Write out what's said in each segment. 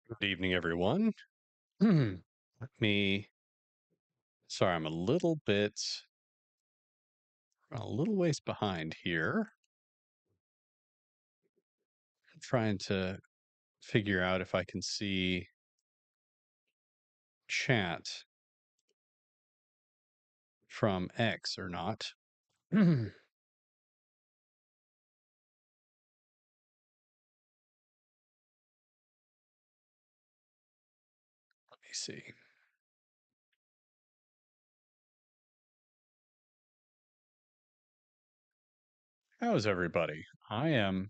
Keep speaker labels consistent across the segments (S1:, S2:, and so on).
S1: Good evening, everyone. Let me. Sorry, I'm a little ways behind here. I'm trying to figure out if I can see chat from X or not. Let me see. How's everybody? I am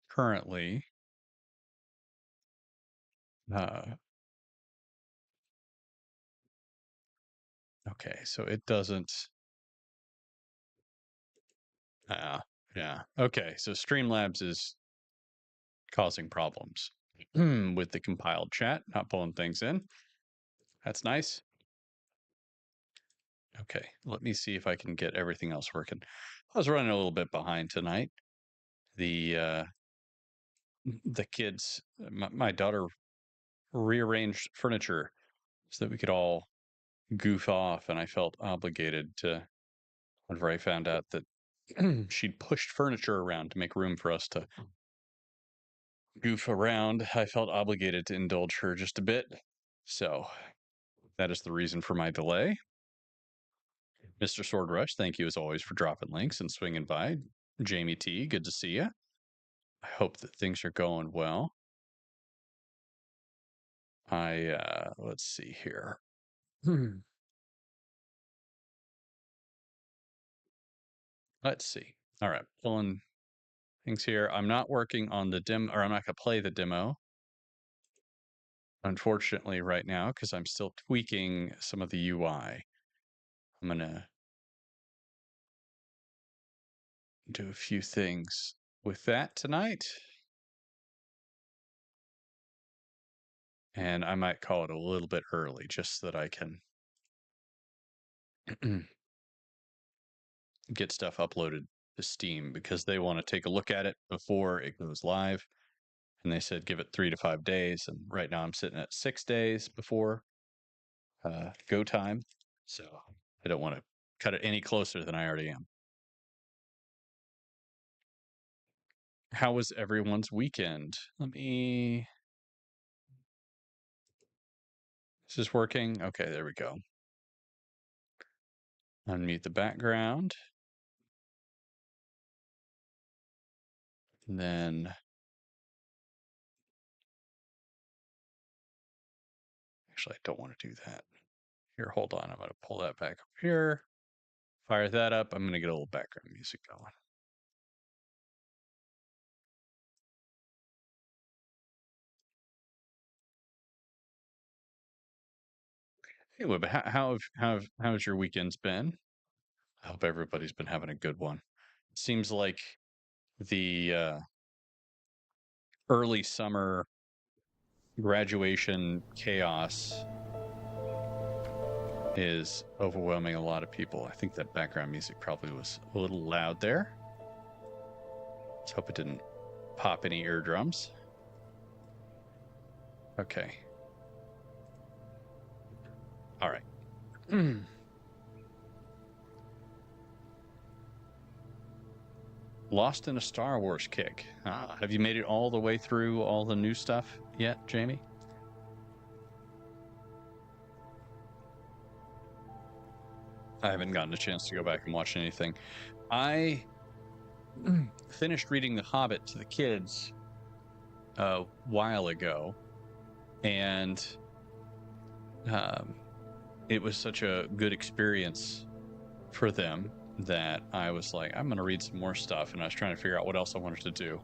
S1: currently. Uh, okay, so it doesn't. Uh, yeah. Okay, so Streamlabs is causing problems with the compiled chat, not pulling things in. That's nice. Okay, let me see if I can get everything else working. I was running a little bit behind tonight. The kids, my daughter rearranged furniture so that we could all goof off, and I felt obligated to. Whenever I found out that she'd pushed furniture around to make room for us to goof around, I felt obligated to indulge her just a bit. So that is the reason for my delay. Mr. Swordrush, thank you as always for dropping links and swinging by. Jamie T, good to see you. I hope that things are going well. Let's see here. Let's see. All right, pulling things here. I'm not working on the demo, or I'm not going to play the demo, unfortunately, right now, because I'm still tweaking some of the UI. I'm going to do a few things with that tonight. And I might call it a little bit early just so that I can get stuff uploaded to Steam because they want to take a look at it before it goes live. And they said give it 3 to 5 days. And right now I'm sitting at 6 days before go time. So I don't want to cut it any closer than I already am. How was everyone's weekend? Is this working? Okay, there we go. Unmute the background. And then actually I don't want to do that. Here, hold on. I'm going to pull that back up here. Fire that up. I'm going to get a little background music going. Anyway, but how's your weekends been? I hope everybody's been having a good one. Seems like the early summer graduation chaos is overwhelming a lot of people. I think that background music probably was a little loud there. Let's hope it didn't pop any eardrums. Okay. All right. Lost in a Star Wars kick. Have you made it all the way through all the new stuff yet, Jamie? I haven't gotten a chance to go back and watch anything. I finished reading The Hobbit to the kids a while ago, and it was such a good experience for them that I was like, I'm going to read some more stuff, and I was trying to figure out what else I wanted to do.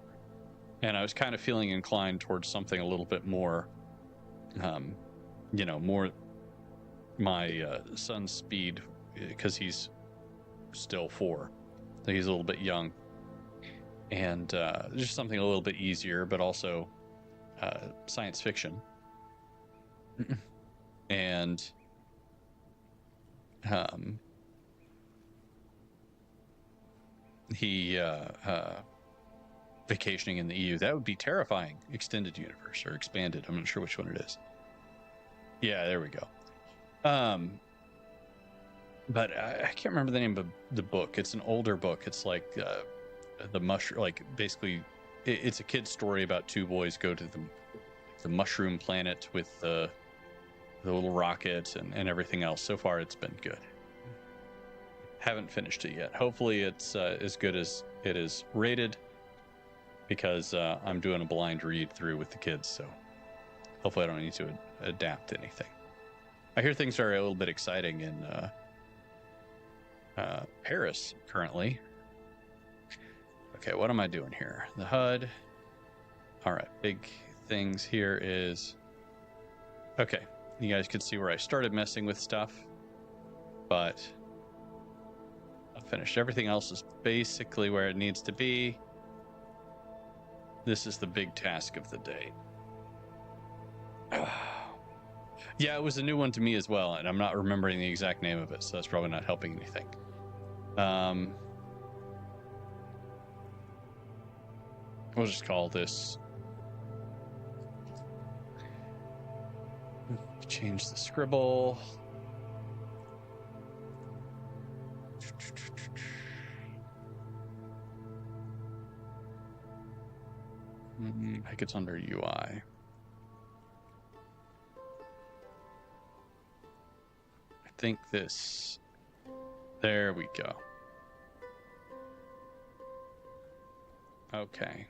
S1: And I was kind of feeling inclined towards something a little bit more, more my son's speed, because he's still 4. So he's a little bit young. And just something a little bit easier, but also science fiction. And he vacationing in the EU. That would be terrifying. Extended universe or expanded. I'm not sure which one it is. Yeah, there we go. But I can't remember the name of the book. It's an older book. It's like the mushroom, like basically it's a kid's story about two boys go to the mushroom planet with the little rocket and everything else. So far, it's been good. Haven't finished it yet. Hopefully, it's as good as it is rated, because I'm doing a blind read through with the kids. So hopefully, I don't need to adapt anything. I hear things are a little bit exciting in Paris currently. Okay, what am I doing here? The HUD. All right, big things here is... Okay, you guys could see where I started messing with stuff, but I've finished. Everything else is basically where it needs to be. This is the big task of the day. Yeah, it was a new one to me as well, and I'm not remembering the exact name of it, so that's probably not helping anything. We'll just call this... Change the scribble. I think it's under UI. I think this... There we go. Okay.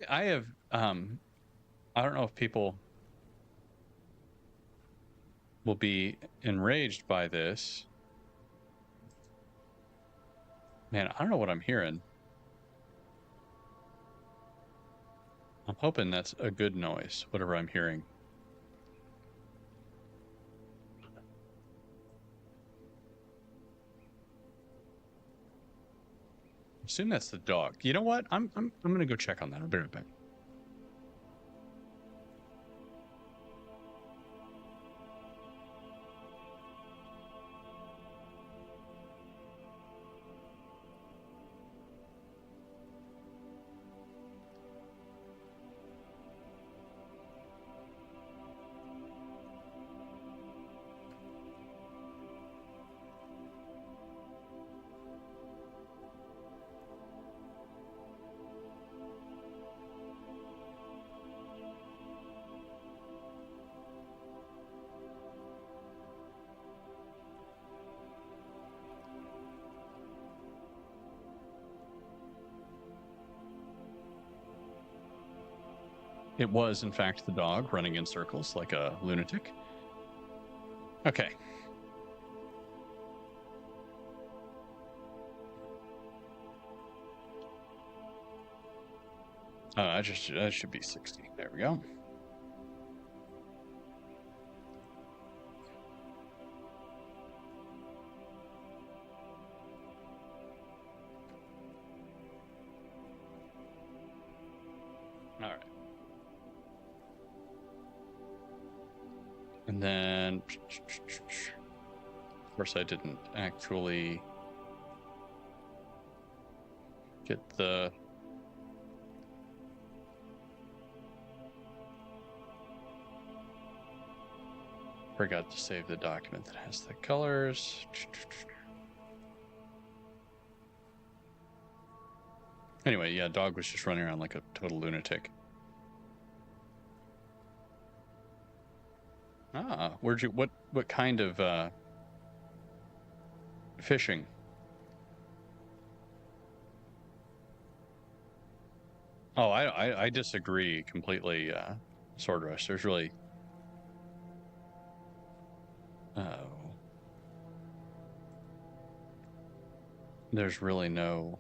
S1: I have, I don't know if people will be enraged by this. Man, I don't know what I'm hearing. I'm hoping that's a good noise, whatever I'm hearing. Assume that's the dog. You know what? I'm gonna go check on that. I'll be right back. It was, in fact, the dog running in circles like a lunatic. Okay. That should be 60. There we go. All right. And then, of course, I didn't actually get the... Forgot to save the document that has the colors. Anyway, yeah, dog was just running around like a total lunatic. Ah, where'd you, what kind of, fishing? Oh, I disagree completely, Sword Rush. There's really... Oh. There's really no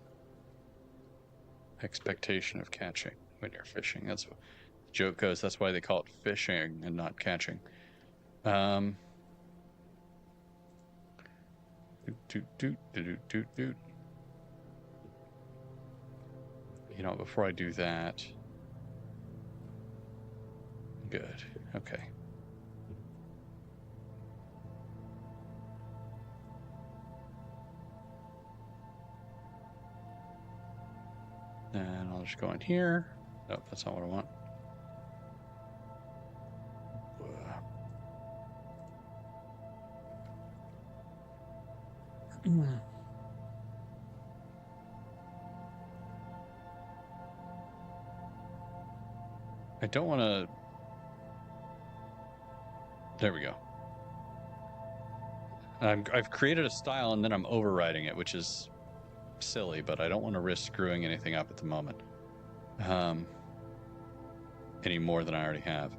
S1: expectation of catching when you're fishing. That's what the joke goes. That's why they call it fishing and not catching. You know, before I do that, Good. Okay. And I'll just go in here. Nope, that's not what I want. I don't want to... There we go. I've created a style and then I'm overriding it, which is silly, but I don't want to risk screwing anything up at the moment. Any more than I already have.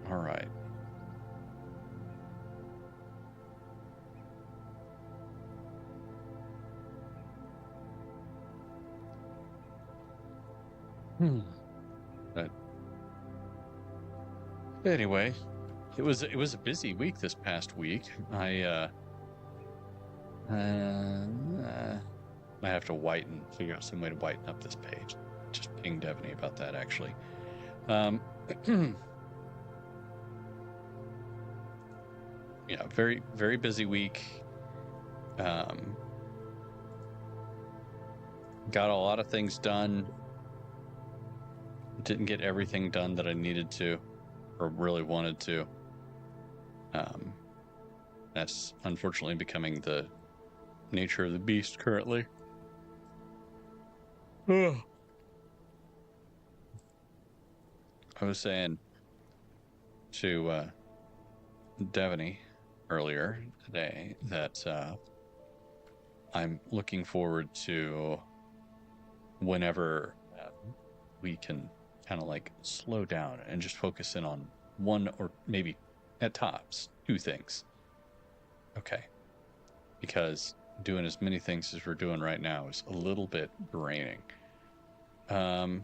S1: All right. But anyway, it was a busy week this past week. I have to figure out some way to whiten up this page. Just ping Devaney about that, actually. Yeah, very, very busy week. Got a lot of things done. Didn't get everything done that I needed to or really wanted to. That's unfortunately becoming the nature of the beast currently. I was saying to Devaney earlier today that I'm looking forward to whenever we can kind of like slow down and just focus in on one or maybe at tops 2 things. Okay. Because doing as many things as we're doing right now is a little bit draining. Okay.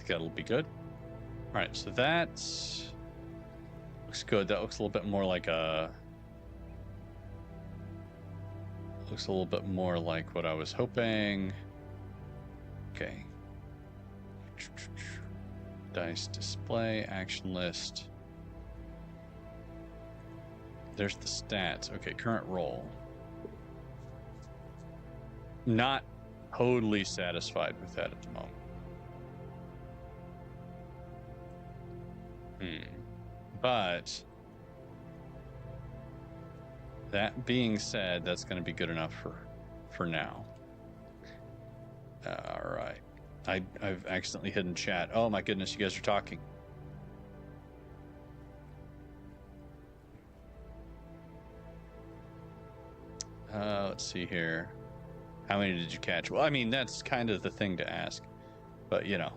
S1: That'll be good. All right, so that looks good. That looks a little bit more like looks a little bit more like what I was hoping. Okay. Dice display, action list. There's the stats. Okay, current roll. Not totally satisfied with that at the moment. But that being said, that's going to be good enough for now. All right. I've accidentally hidden chat. Oh my goodness, you guys are talking. Let's see here. How many did you catch? Well, I mean, that's kind of the thing to ask, but you know.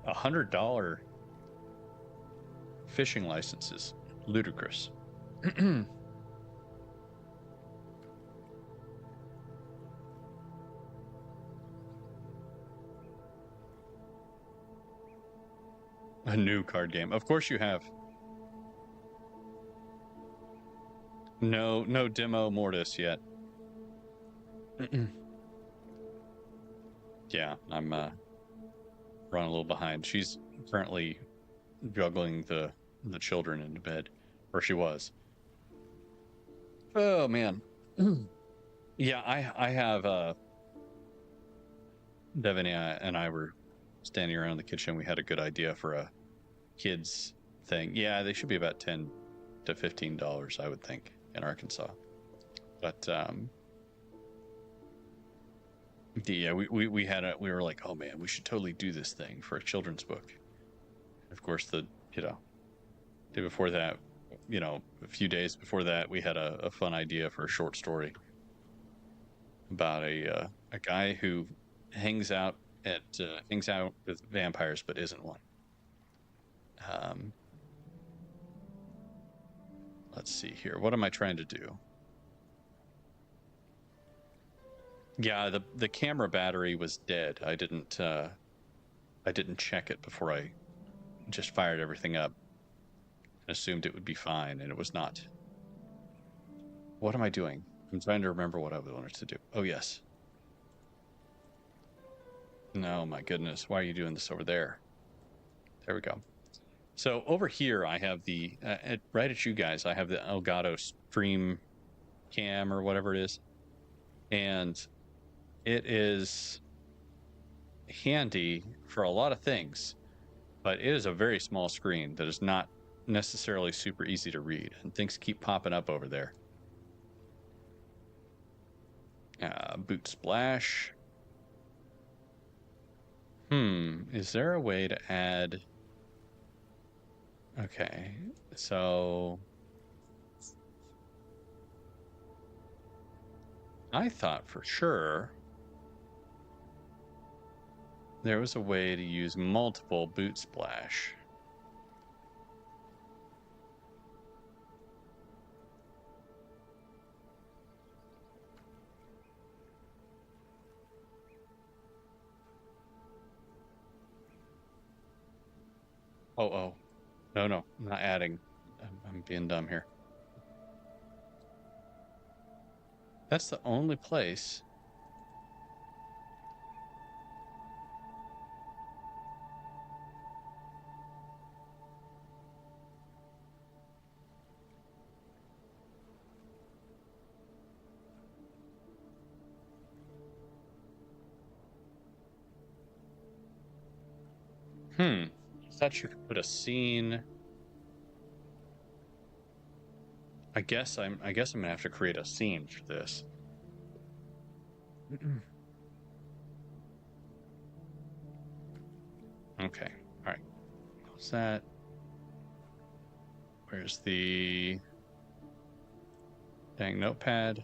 S1: $100 fishing licenses. Ludicrous. A new card game. Of course you have. No demo Mortis yet. Yeah, I'm running a little behind. She's currently juggling the children into bed, or she was. Oh man. Yeah, I have Devin and I were standing around the kitchen. We had a good idea for a kids thing. Yeah, they should be about $10 to $15, I would think, in Arkansas. But yeah, we were like, oh man, we should totally do this thing for a children's book. Of course, day before that, a few days before that, we had a fun idea for a short story about a guy who hangs out hangs out with vampires but isn't one. Um, let's see here. What am I trying to do? Yeah, the camera battery was dead. I didn't check it before I just fired everything up and assumed it would be fine, and it was not. What am I doing? I'm trying to remember what I wanted to do. Oh yes. No, my goodness. Why are you doing this over there? There we go. So over here, I have the right at you guys. I have the Elgato Stream Cam or whatever it is, and it is handy for a lot of things, but it is a very small screen that is not necessarily super easy to read, and things keep popping up over there. Boot splash. Is there a way to add? Okay, so I thought for sure there was a way to use multiple boot splash. Oh, no, I'm not adding. I'm being dumb here. That's the only place. I thought you could put a scene. I guess I'm gonna have to create a scene for this. Okay. All right. What's that? Where's the dang notepad?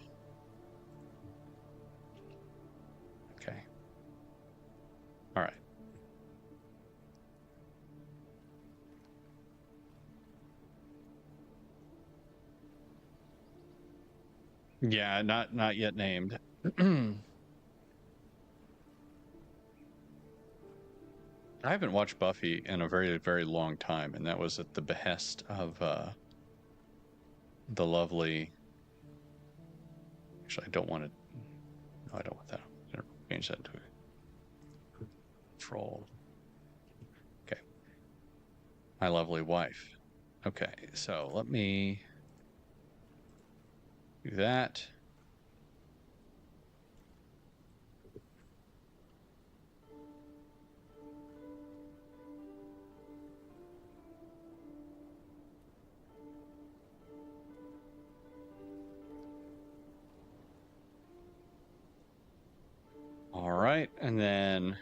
S1: Okay. All right. Yeah, not yet named. I haven't watched Buffy in a very, very long time, and that was at the behest of the lovely. Actually, I don't want to. No, I don't want that. I'm gonna change that to a troll. Okay, my lovely wife. Okay, so let me do that. All right, and then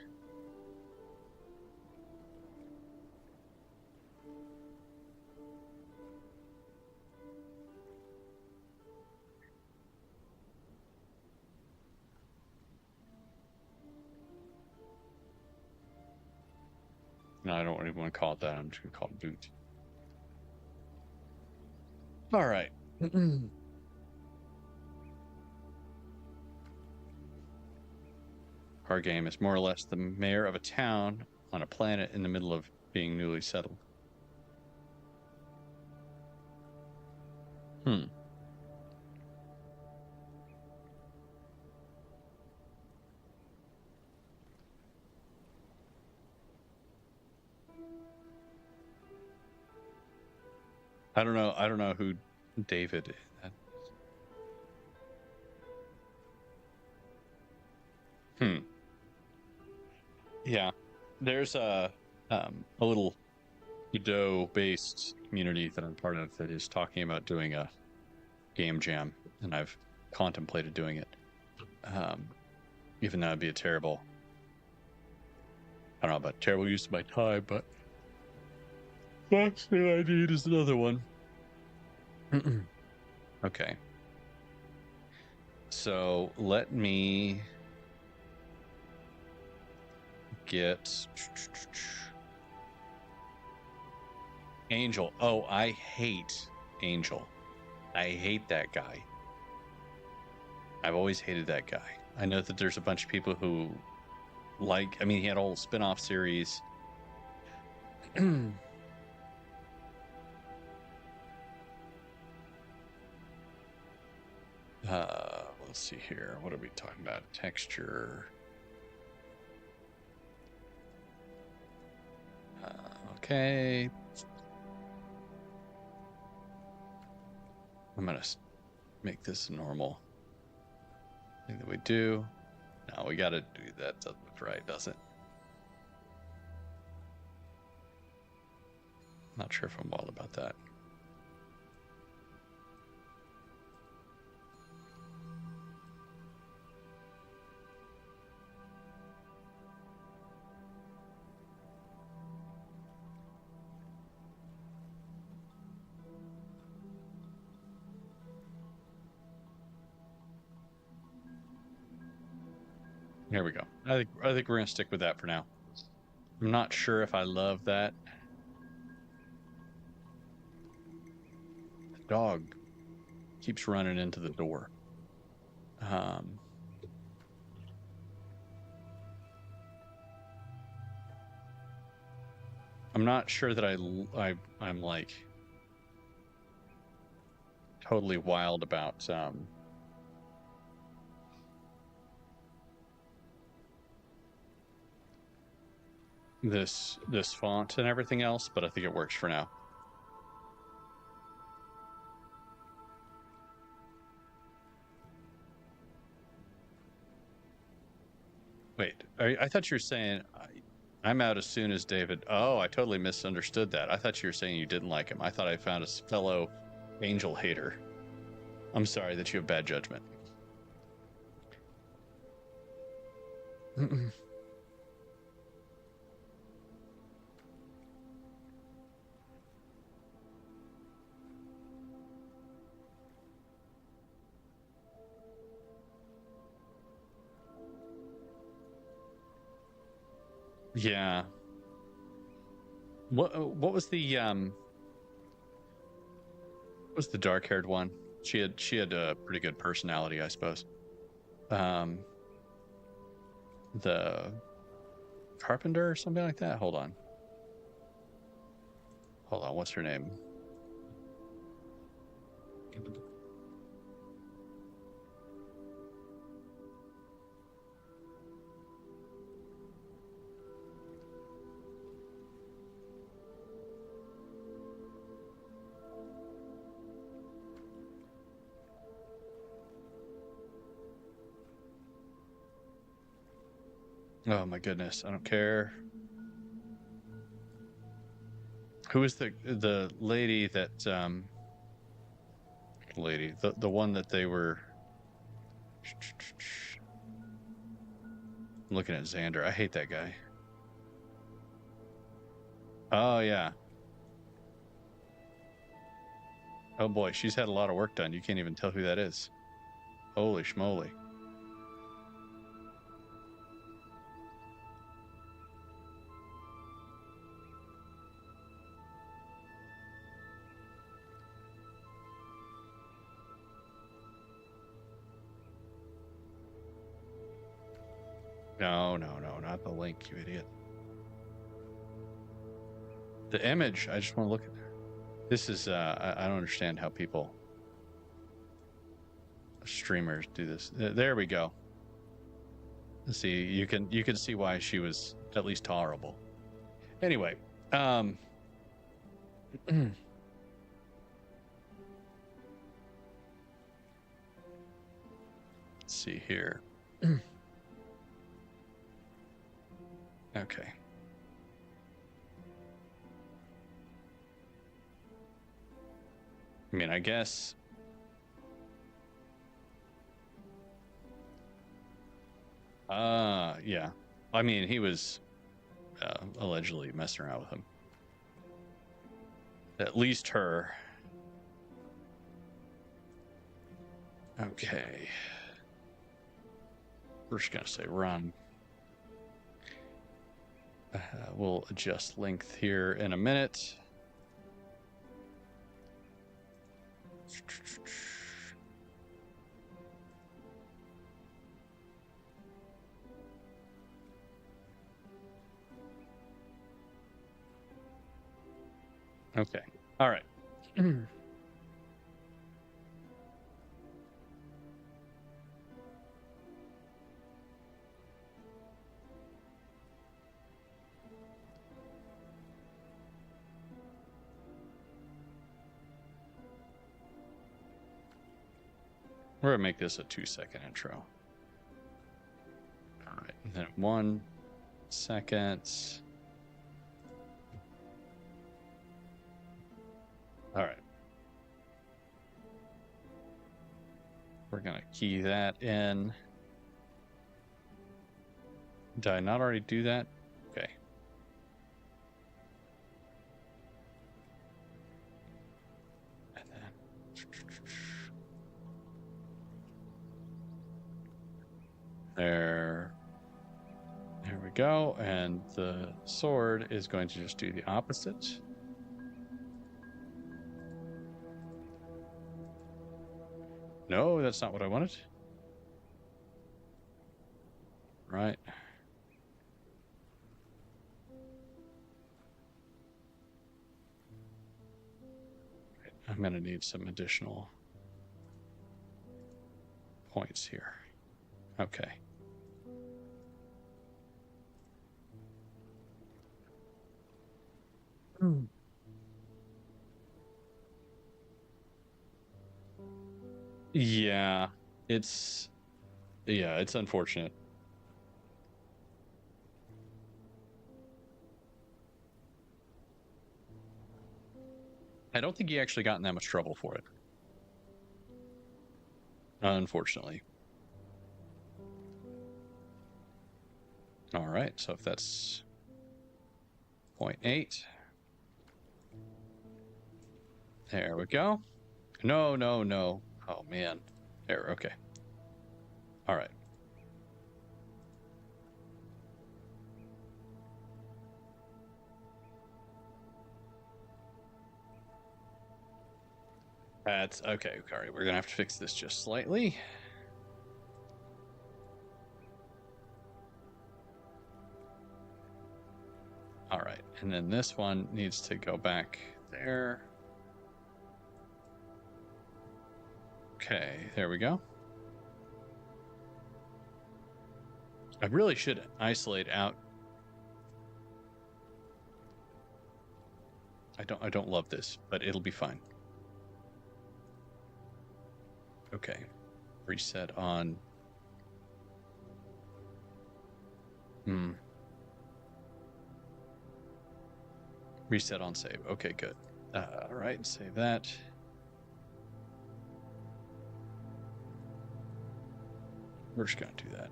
S1: no, I don't even want to call it that. I'm just gonna call it boot. All right. Our game is more or less the mayor of a town on a planet in the middle of being newly settled. I don't know who David is. Yeah, there's a little Godot-based community that I'm part of that is talking about doing a game jam, and I've contemplated doing it. Even though it'd be a terrible, I don't know about terrible use of my time, but last thing I need is another one. Okay. So let me get Angel. Oh, I hate Angel. I hate that guy. I've always hated that guy. I know that there's a bunch of people who like, I mean, he had a whole spin-off series. Let's see here. What are we talking about? Texture. Okay. I'm gonna make this a normal thing that we do. No, we gotta do that. Doesn't look right, does it? Not sure if I'm wild about that. There we go. I think we're gonna stick with that for now. I'm not sure if I love that. The dog keeps running into the door. I'm not sure that I'm like totally wild about this font and everything else, but I think it works for now. Wait, I thought you were saying I'm out as soon as David. Oh, I totally misunderstood that. I thought you were saying you didn't like him. I thought I found a fellow Angel hater. I'm sorry that you have bad judgment. Yeah. What was the dark-haired one? She had a pretty good personality, I suppose. The carpenter or something like that. Hold on. What's her name? Oh my goodness, I don't care. Who is the lady that the one that they were I'm looking at Xander. I hate that guy. Oh yeah. Oh boy, she's had a lot of work done. You can't even tell who that is. Holy schmoly. No, not the link, you idiot. The image, I just want to look at this is I don't understand how people streamers do this. There we go. See, you can see why she was at least tolerable. Anyway, let's see here. Okay. I mean, I guess. Yeah. I mean, he was allegedly messing around with him. At least her. Okay. We're just gonna say run. We'll adjust length here in a minute. Okay. All right. We're gonna make this a 2-second intro. All right, and then 1 second. All right. We're gonna key that in. Did I not already do that? Okay. And then there we go. And the sword is going to just do the opposite. No, that's not what I wanted. Right. I'm going to need some additional points here. Okay. Yeah, it's unfortunate. I don't think he actually got in that much trouble for it. Unfortunately. All right, so if that's 0.8. There we go. No, no, no. Oh, man. There, okay. All right. That's okay. All right, we're gonna have to fix this just slightly. All right, and then this one needs to go back there. Okay, there we go. I really should isolate out. I don't love this, but it'll be fine. Okay. Reset on. Reset on save. Okay, good. All right, save that. We're just gonna do that.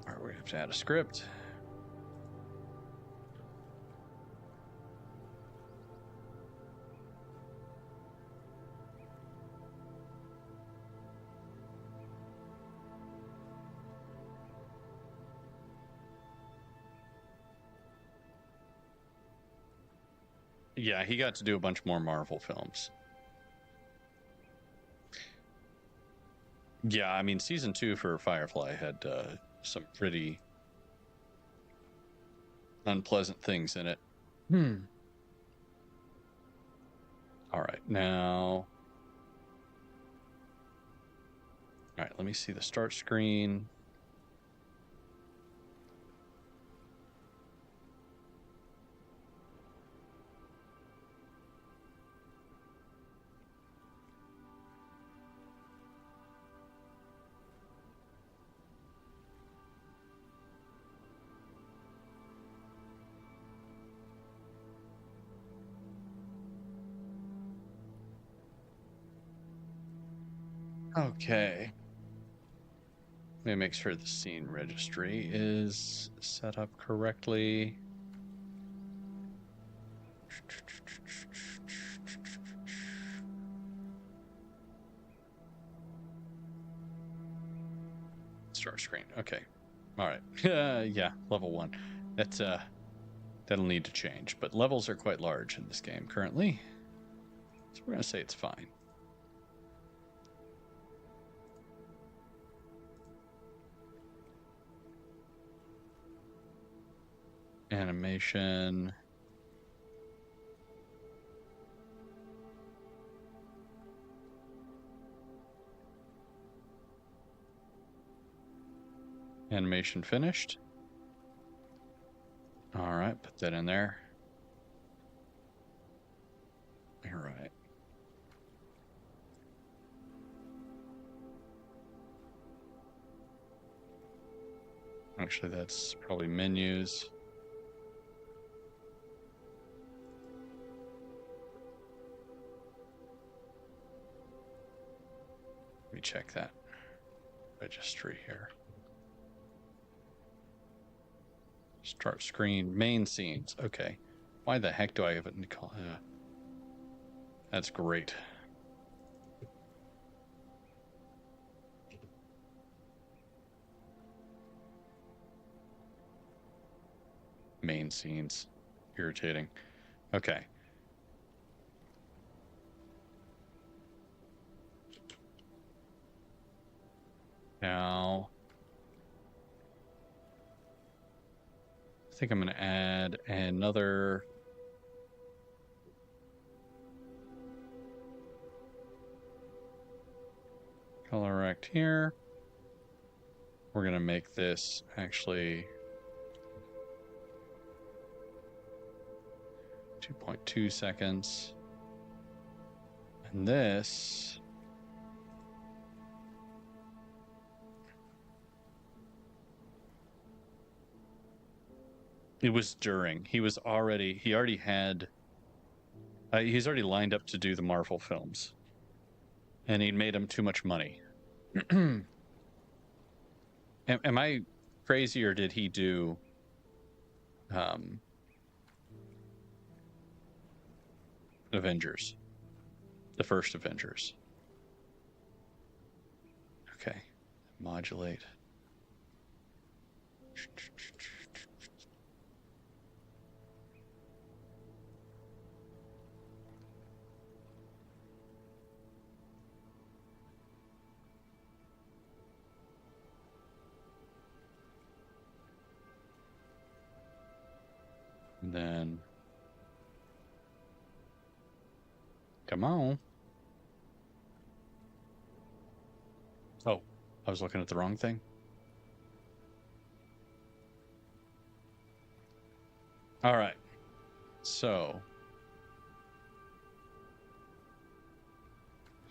S1: All right, we have to add a script. Yeah, he got to do a bunch more Marvel films. Yeah, I mean, season 2 for Firefly had some pretty unpleasant things in it. All right, now. All right, let me see the start screen. Okay. Let me make sure the scene registry is set up correctly. Start screen. Okay. All right. Yeah, level 1. That's that'll need to change, but levels are quite large in this game currently. So we're going to say it's fine. Animation. Animation finished. All right, put that in there. All right. Actually, that's probably menus. Let me check that registry here. Start screen, main scenes. Okay. Why the heck do I have it in call? That's great. Main scenes. Irritating. Okay. Now, I think I'm going to add another color rect here. We're going to make this actually 2.2 seconds. And this, it was during. He already had, he's already lined up to do the Marvel films. And he'd made him too much money. Am I crazy, or did he do Avengers? The first Avengers. Okay. Modulate. And then, come on. Oh, I was looking at the wrong thing. All right. So,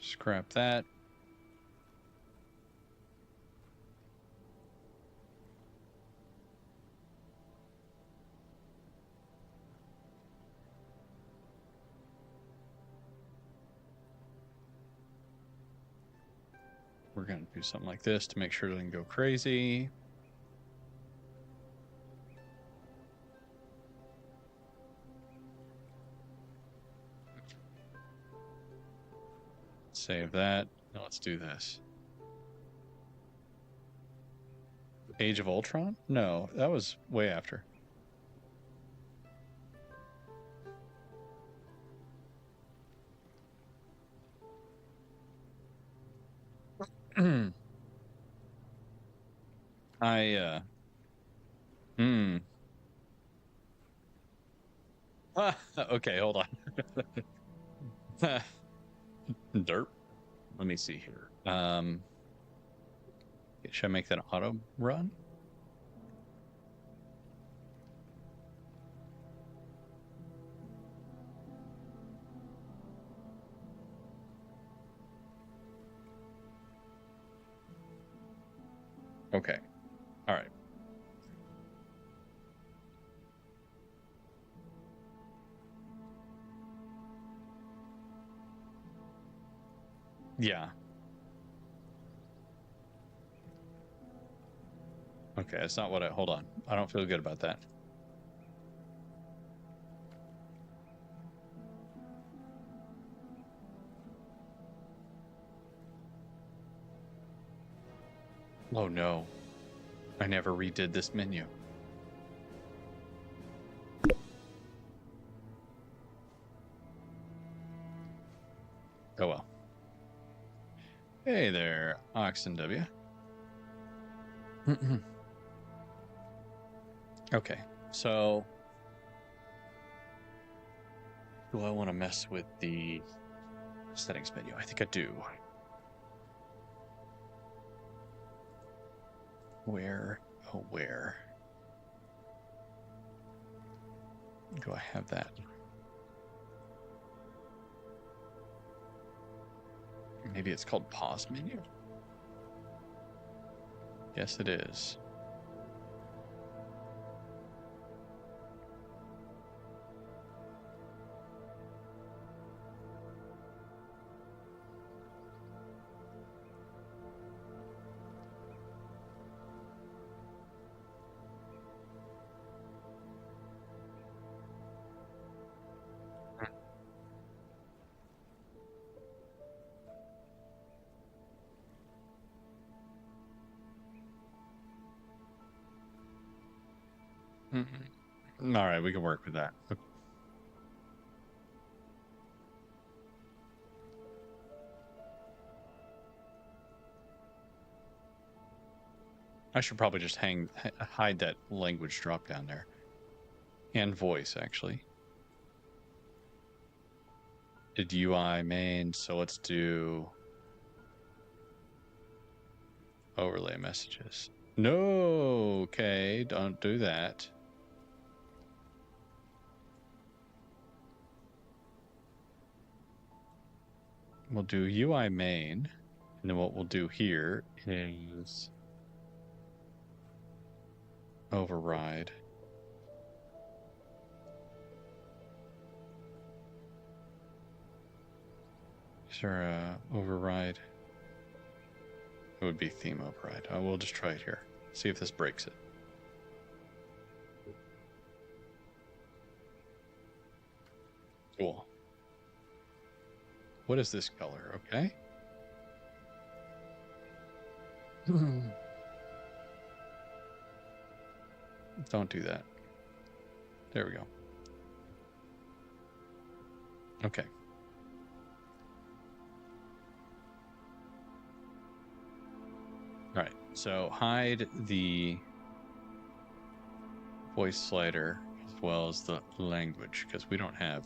S1: scrap that. We're going to do something like this to make sure it doesn't go crazy. Save that. Now let's do this. Age of Ultron? No, that was way after. Okay, hold on. Derp. Let me see here. Should I make that an auto run? Okay. All right. Yeah. Okay, that's not what hold on. I don't feel good about that. Oh no, I never redid this menu. Oh well. Hey there, Oxen W. Okay, so do I want to mess with the settings menu? I think I do. Where? Oh, where? Do I have that? Maybe it's called pause menu? Yes, it is. Mm-hmm. All right, we can work with that. I should probably just hide that language drop down there. And voice, actually. Did UI main, so let's do overlay messages. No, okay, don't do that. We'll do UI main, and then what we'll do here is override. Is there a override? It would be theme override. We'll just try it here. See if this breaks it. Cool. What is this color? Okay. Don't do that. There we go. Okay. All right. So hide the voice slider as well as the language because we don't have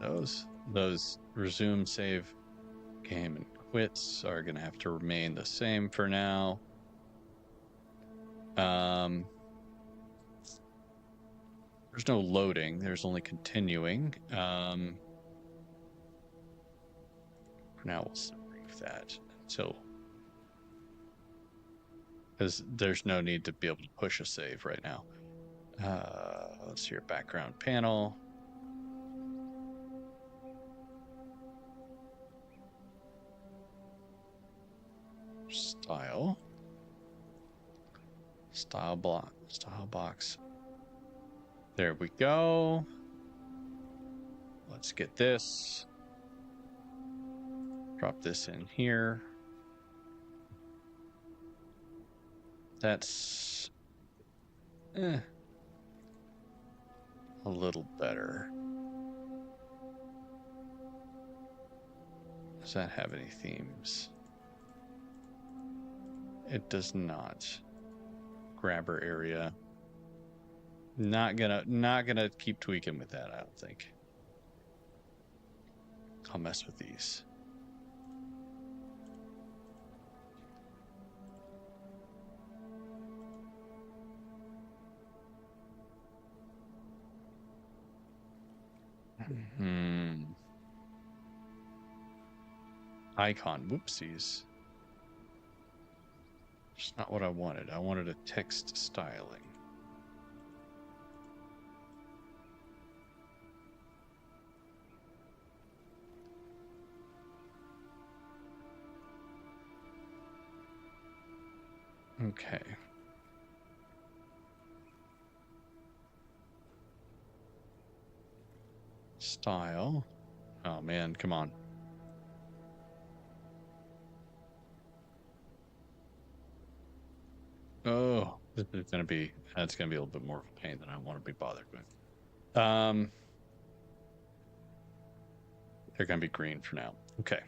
S1: those. Those resume, save, game, and quits are going to have to remain the same for now. There's no loading. There's only continuing. For now, we'll save that until, because there's no need to be able to push a save right now. Let's see your background panel. Style box. There we go. Let's get this. Drop this in here. That's a little better. Does that have any themes? It does not. Grabber area. Not gonna keep tweaking with that, I don't think. I'll mess with these. Icon, whoopsies. It's not what I wanted. I wanted a text styling. Okay. style. Oh man, come on. Oh, that's gonna be a little bit more of a pain than I want to be bothered with. They're gonna be green for now. Okay.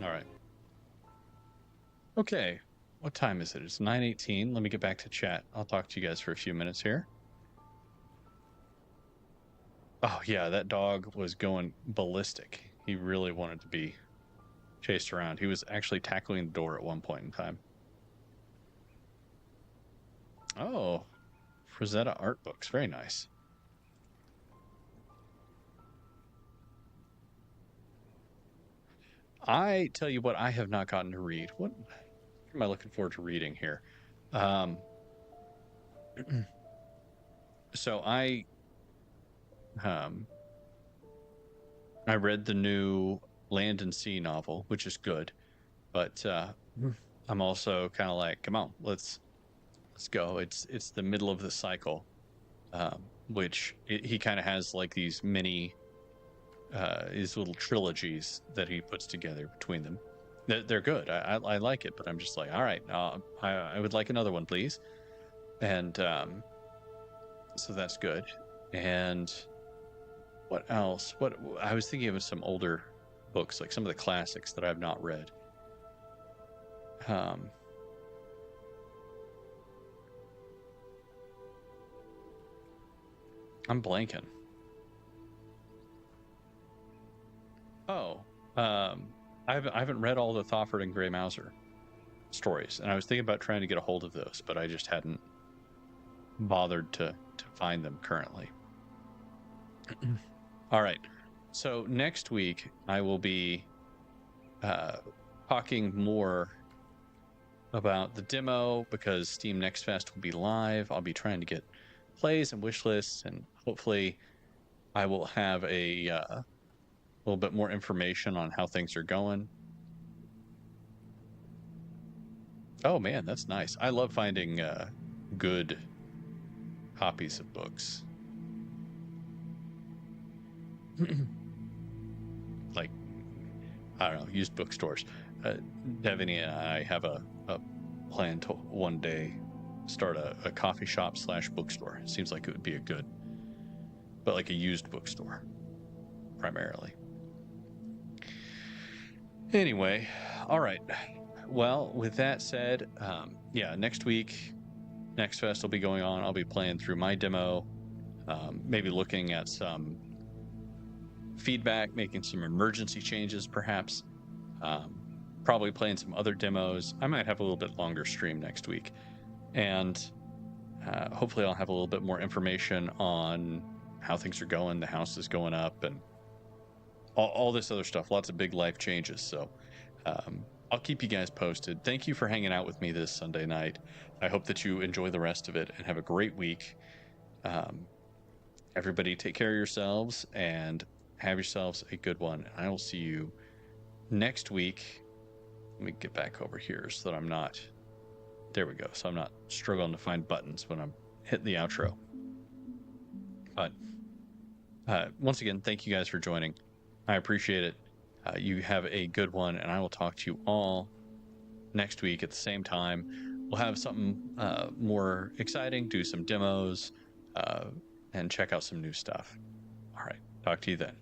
S1: All right. Okay. What time is it? It's 9:18. Let me get back to chat. I'll talk to you guys for a few minutes here. Oh yeah, that dog was going ballistic. He really wanted to be chased around. He was actually tackling the door at one point in time. Oh, Frazetta art books. Very nice. I tell you what, I have not gotten to read. What am I looking forward to reading here? So um, I read the new Land and Sea novel, which is good, but I'm also kind of like, come on, let's go. It's the middle of the cycle, which he kind of has like these mini these little trilogies that he puts together between them. They're good. I like it, but I'm just like, all right, I would like another one, please. And so that's good. And what else? What I was thinking of some older books, like some of the classics that I've not read. I'm blanking. Oh, I haven't read all the Thofford and Gray Mauser stories, and I was thinking about trying to get a hold of those, but I just hadn't bothered to find them currently. All right, so next week I will be talking more about the demo because Steam Next Fest will be live. I'll be trying to get plays and wish lists, and hopefully I will have a little bit more information on how things are going. Oh man, that's nice. I love finding good copies of books. Like, I don't know, used bookstores. Devaney and I have a plan to one day start a coffee shop / bookstore. It seems like it would be a good, but like a used bookstore primarily. Anyway, all right. Well, with that said, yeah, next week, Next Fest will be going on. I'll be playing through my demo, maybe looking at some feedback, making some emergency changes, perhaps. Probably playing some other demos. I might have a little bit longer stream next week. And hopefully I'll have a little bit more information on how things are going, the house is going up, and all this other stuff. Lots of big life changes. So I'll keep you guys posted. Thank you for hanging out with me this Sunday night. I hope that you enjoy the rest of it and have a great week. Everybody take care of yourselves and have yourselves a good one. I will see you next week. Let me get back over here so that I'm not, there we go. So I'm not struggling to find buttons when I'm hitting the outro. But once again, thank you guys for joining. I appreciate it. You have a good one, and I will talk to you all next week at the same time. We'll have something more exciting, do some demos, and check out some new stuff. All right, talk to you then.